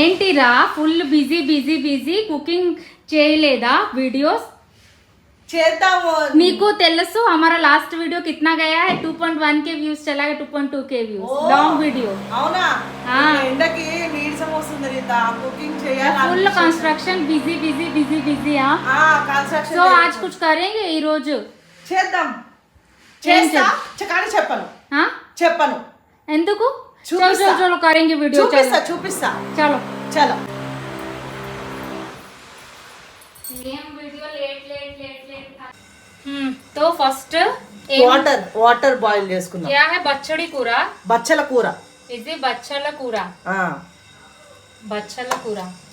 ఏంటిరా full busy busy busy cooking చేయలేదా videos చేద్దాము నీకు తెలుసు हमारा लास्ट वीडियो कितना गया है 2.1 के व्यूज चला है 2.2 के व्यूज लॉन्ग वीडियो అవునా ఎండకి నీరసం వస్తుంది రీతా కుకింగ్ చేయాలి full construction busy busy busy busy construction so आज कुछ करेंगे ఈ రోజు చేద్దాం చేస్తా కానీ చెప్పను ఎందుకు चलो चलो चलो करेंगे वीडियो చూపిస్తా चलो चलो same video let let let let तो फर्स्ट వాటర్ బాయిల్ చేసుకున్నాం क्या है बच्चड़ी కూర ఇది బచ్చల కూర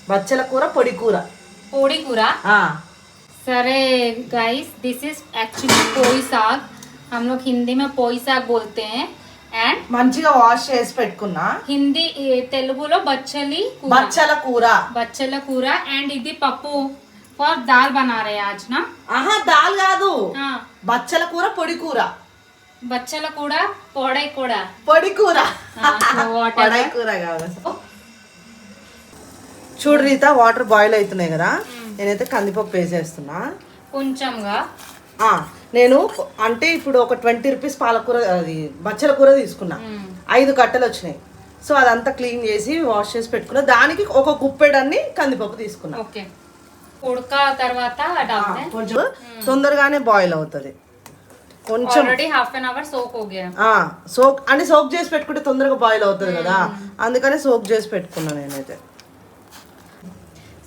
బచ్చల కూర పొడి కూర सरे गाइस दिस इज एक्चुअली पोई साग हम लोग हिंदी में पोई साग बोलते हैं एंड మంచిగా వాష్ చేసి పెట్టుకున్నా हिंदी తెలుగులో బచ్చల కూర एंड ఇది పప్పు फॉर दाल बना रहे हैं आज ना దాల్ కాదు బచ్చల కూర పొడి కూర పొడి కూర కాదు చూడు రీత వాటర్ బాయిల్ అవుతున్నాయి కదా నేనైతే కందిపప్పు వేసేస్తున్నా కొంచెంగా నేను అంటే ఇప్పుడు ఒక 20 రూపీస్ పాలకూర అది బచ్చల కూర తీసుకున్నా 5 కట్టలు వచ్చినాయి సో అదంతా క్లీన్ చేసి వాష్ చేసి పెట్టుకున్నా దానికి ఒక గుప్పెడన్ని కందిపప్పు తీసుకున్నా ఓకే ఉడక తర్వాత కొంచెం తొందరగానే బాయిల్ అవుతుంది కొంచెం already half an hour soak हो गया సోక్ చేసి పెట్టుకుంటే తొందరగా బాయిల్ అవుతుంది కదా అందుకనే సోక్ చేసి పెట్టుకున్నా నేనైతే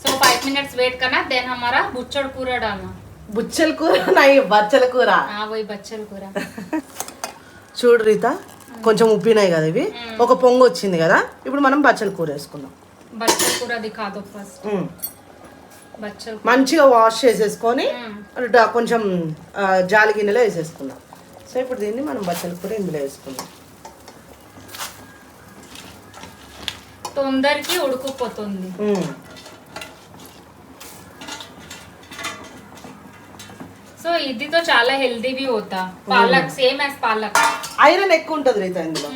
సో 5 मिनट्स वेट करना देन हमारा बुच्चड़ కూర डालना బుచ్చల కూర బచ్చల కూర బచ్చల కూర చూడు రీత కొంచెం ఉప్పినాయి కదా ఇవి ఒక పొంగు వచ్చింది కదా ఇప్పుడు మనం బచ్చల కూర వేసుకుందాం బచ్చల కూర దిఖాదో ఫస్ట్ మంచిగా వాష్ చేసేసుకొని కొంచెం జాలి గిన్నెలో వేసేసుకుందాం సో ఇప్పుడు దీన్ని మనం బచ్చల కూర ఇందులో వేసుకుందాం తొందరకి ఉడుకుపోతుంది సో ఇది తో చాలా హెల్దీ भी होता palak same as palak iron ఎక్కువ ఉంటుంది రీత ఇందులో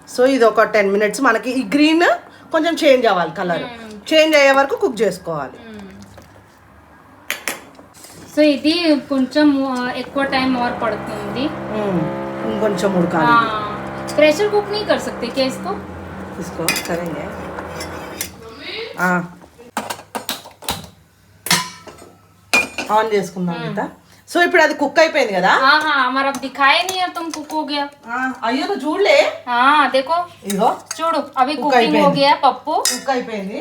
సో ఇది ఒక 10 మినిట్స్ మనకి ఈ గ్రీన్ కొంచెం చేంజ్ అవ్వాలి కలర్ చేంజ్ అయ్యే వరకు కుక్ చేసుకోవాలి సో ఇది కొంచెం ఎక్కువ టైం और పడుతుంది ఇంకొంచెం ఉడకాలి प्रेशर कुक नहीं कर सकते क्या इसको करेंगे ఆన్ చేసుకుందాం అంతా సో ఇప్పుడు అది కుక్ అయిపోయింది కదా हमारा दिखाया नहीं है तुम कुक हो गया అయ్యో నువ్వు చూడలే देखो ఇగో చూడు అవి కుకింగ్ हो गया పప్పు కుక్ అయిపోయింది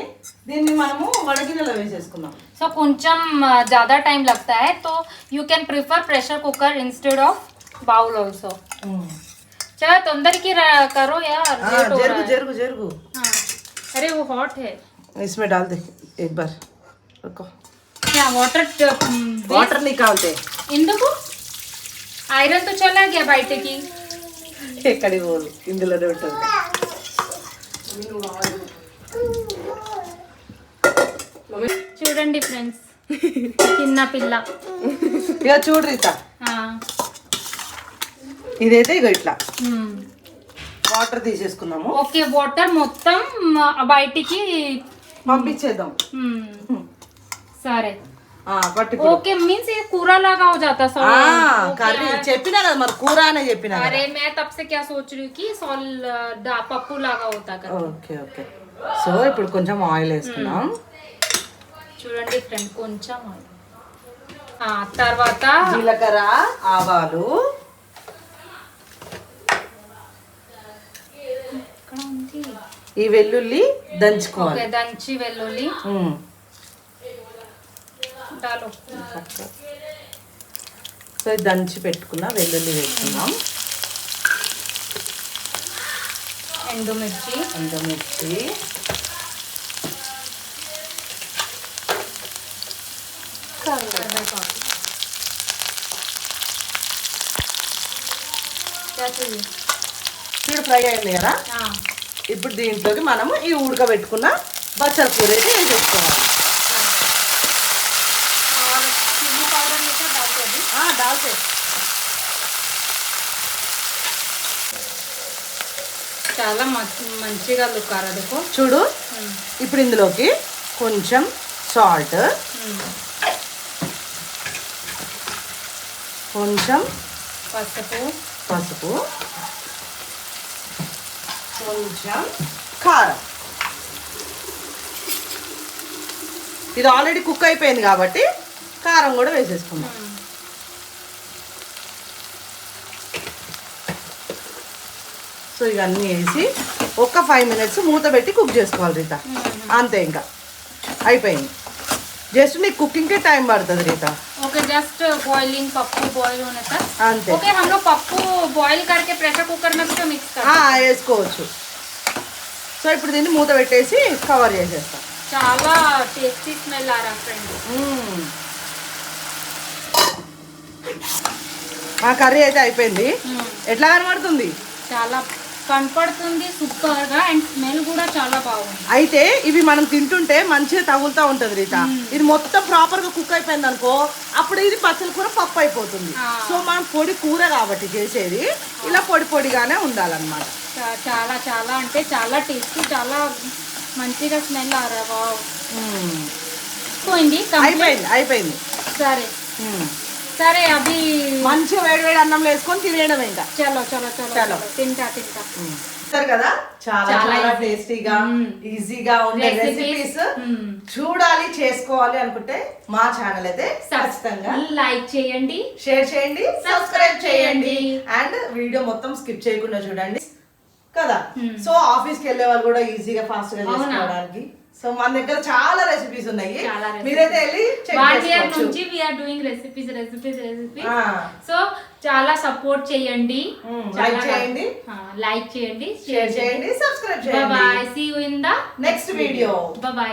దీన్ని మనము వడగిన్నెలో వేసేసుకుందాం సో కొంచెం ज्यादा टाइम लगता है तो you can prefer pressure cooker instead of bowl also चलो तंदूरी की करो यार जरूर अरे वो हॉट है इसमें डाल दे एक बार रुको क्या वाटर निकालते ఎందుకు ఐరన్ తో చలా గయా బయటకి ఎక్కడి పోదు ఇందులోనే ఉంటుంది చూడండి ఫ్రెండ్స్ చిన్న పిల్ల ఇక చూడు రీత ఇదైతే ఇగో ఇట్లా వాటర్ తీసేసుకున్నాము ఓకే వాటర్ మొత్తం బయటికి పంపించేద్దాం సరే ఓకే మీన్స్ ये కూర లాగా हो जाता सो కర్రీ చెప్పినా కదా మరి కూర అనే చెప్పినా अरे मैं तब से क्या सोच रही हूँ कि పప్పు లాగా होता కదా ఓకే ఓకే సో ఇప్పుడు కొంచెం ఆయిల్ వేసుకున్నాం చూడండి ఫ్రెండ్ కొంచెం తర్వాత జీలకర్ర ఆవాలు ఈ వెల్లుల్లి దంచుకోవాలి దంచి వెల్లుల్లి సో దంచి పెట్టుకున్న వెల్లుల్లి వేసుకున్నాం ఎండుమిర్చి చూడు ఫ్రై అయింది కదా ఇప్పుడు దీంట్లోకి మనము ఈ ఉడకబెట్టుకున్న బచ్చల కూర అయితే వేసేసుకోవాలి डालते डालते చాలా మంచిగా లుక్ ఆరదుకో చూడు. ఇప్పుడు ఇందులోకి కొంచెం సాల్ట్, కొంచెం పసుపు, కొంచెం కారం. ఇది ఆల్రెడీ కుక్ అయిపోయింది కాబట్టి కారం కూడా వేసేసుకుందాం. సో ఇవన్నీ వేసి ఒక 5 minutes మూత పెట్టి కుక్ చేసుకోవాలి రీత. అంతే, ఇంకా అయిపోయింది. జస్ట్ నీకు కుకింగ్కే టైం పడుతుంది రీత. ओके जस्ट बॉइलिंग पप्पू बॉइल होने तक అంతే. ओके हम लोग पप्पू बॉइल करके प्रेशर कुकर में भी मिक्स कर వేసుకోవచ్చు. సో ఇప్పుడు దీన్ని మూత పెట్టేసి కవర్ చేసేస్తాం. చాలా టేస్టీ స్మెల్ ఆ రहा ఫ్రెండ్. మా కర్రీ అయితే అయిపోయింది. ఎట్లా కనబడుతుంది? చాలా కనపడుతుంది సూపర్ గా, అండ్ స్మెల్ కూడా చాలా బాగుంది. అయితే ఇవి మనం తింటుంటే మంచిగా తగులుతూ ఉంటది రీత. ఇది మొత్తం ప్రాపర్ గా కుక్ అయిపోయింది అనుకో, అప్పుడు ఇది బచ్చల కూర పప్పు అయిపోతుంది. సో మనం పొడి కూర కాబట్టి చేసేది ఇలా పొడి పొడిగానే ఉండాలన్నమాట. చాలా చాలా అంటే చాలా టేస్టీ, చాలా మంచిగా స్మెల్ ఆ రहा. అయిపోయింది. సరే సరే అవి మంచిగా వేడి అన్నంలో వేసుకొని తినేయడం ఇంకా. చలో చలో చలో చలో తింటా సరే కదా. చాలా చాలా టేస్టీగా ఈజీగా ఉండే రెసిపీస్ చూడాలి, చేసుకోవాలి అనుకుంటే మా ఛానల్ అయితే ఖచ్చితంగా లైక్ చేయండి, షేర్ చేయండి, సబ్స్క్రైబ్ చేయండి, అండ్ వీడియో మొత్తం స్కిప్ చేయకుండా చూడండి కదా. సో ఆఫీస్ కి వెళ్ళే వాళ్ళు కూడా ఈజీగా ఫాస్ట్ గా చేసుకోవడానికి సో మన దగ్గర చాలా రెసిపీస్ ఉన్నాయి. మీరైతే వెళ్ళి చెక్ చేసుకోవచ్చు. నుంచి we are doing recipes. So చాలా సపోర్ట్ చేయండి, లైక్ చేయండి, షేర్ చేయండి, సబ్స్క్రైబ్ చేయండి. Bye bye. See you in the next video. Bye by.